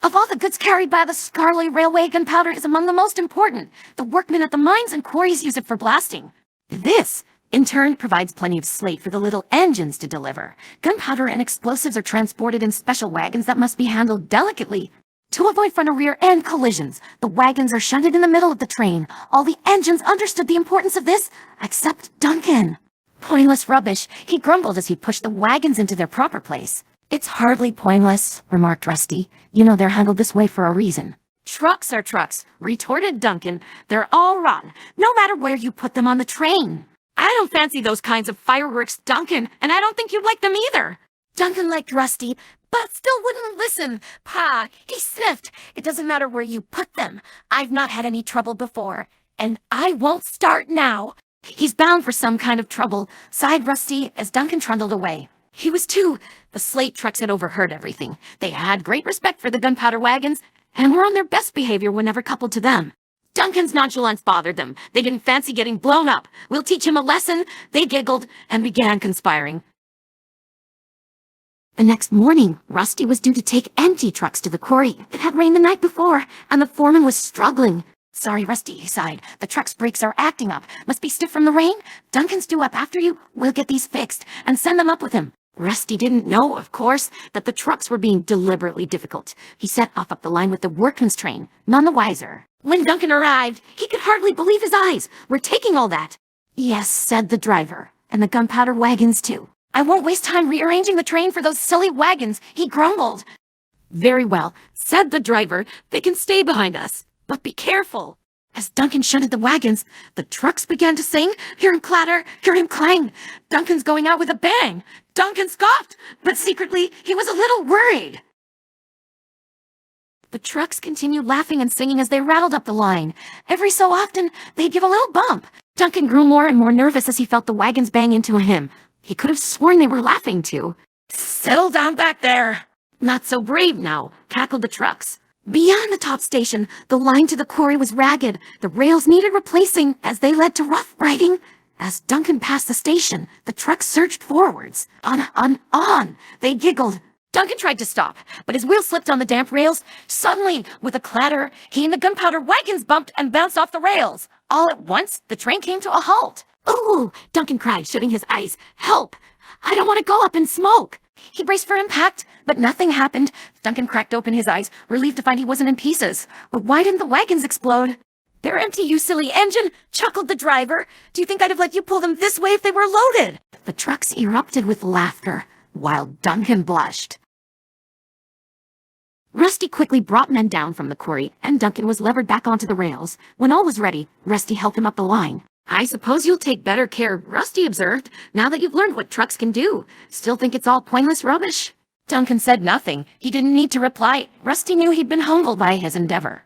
Of all the goods carried by the Skarloey Railway, gunpowder is among the most important. The workmen at the mines and quarries use it for blasting. This, in turn, provides plenty of slate for the little engines to deliver. Gunpowder and explosives are transported in special wagons that must be handled delicately. To avoid front or rear end collisions, the wagons are shunted in the middle of the train. All the engines understood the importance of this, except Duncan. Pointless rubbish, he grumbled as he pushed the wagons into their proper place. It's hardly pointless, remarked Rusty. You know they're handled this way for a reason. Trucks are trucks, retorted Duncan. They're all rotten, no matter where you put them on the train. I don't fancy those kinds of fireworks, Duncan, and I don't think you'd like them either. Duncan liked Rusty, but still wouldn't listen. Pa, he sniffed. It doesn't matter where you put them. I've not had any trouble before, and I won't start now. He's bound for some kind of trouble, sighed Rusty as Duncan trundled away. He was too. The slate trucks had overheard everything. They had great respect for the gunpowder wagons, and were on their best behavior whenever coupled to them. Duncan's nonchalance bothered them. They didn't fancy getting blown up. We'll teach him a lesson. They giggled and began conspiring. The next morning, Rusty was due to take empty trucks to the quarry. It had rained the night before, and the foreman was struggling. Sorry, Rusty, he sighed. The truck's brakes are acting up. Must be stiff from the rain. Duncan's due up after you. We'll get these fixed and send them up with him. Rusty didn't know, of course, that the trucks were being deliberately difficult. He set off up the line with the workman's train, none the wiser. When Duncan arrived, he could hardly believe his eyes. We're taking all that. Yes, said the driver, and the gunpowder wagons too. I won't waste time rearranging the train for those silly wagons, he grumbled. Very well, said the driver. They can stay behind us, but be careful. As Duncan shunted the wagons, the trucks began to sing. Hear him clatter, hear him clang. Duncan's going out with a bang. Duncan scoffed, but secretly he was a little worried. The trucks continued laughing and singing as they rattled up the line. Every so often, they'd give a little bump. Duncan grew more and more nervous as he felt the wagons bang into him. He could have sworn they were laughing too. Settle down back there. Not so brave now, cackled the trucks. Beyond the top station, the line to the quarry was ragged. The rails needed replacing as they led to rough riding. As Duncan passed the station, the trucks surged forwards. On. They giggled. Duncan tried to stop, but his wheel slipped on the damp rails. Suddenly, with a clatter, he and the gunpowder wagons bumped and bounced off the rails. All at once, the train came to a halt. Ooh, Duncan cried, shooting his eyes. Help! I don't want to go up in smoke. He braced for impact, but nothing happened. Duncan cracked open his eyes, relieved to find he wasn't in pieces. But why didn't the wagons explode? They're empty, you silly engine, chuckled the driver. Do you think I'd have let you pull them this way if they were loaded? The trucks erupted with laughter, while Duncan blushed. Rusty quickly brought men down from the quarry, and Duncan was levered back onto the rails. When all was ready, Rusty helped him up the line. I suppose you'll take better care, Rusty observed, now that you've learned what trucks can do. Still think it's all pointless rubbish? Duncan said nothing. He didn't need to reply. Rusty knew he'd been humbled by his endeavor.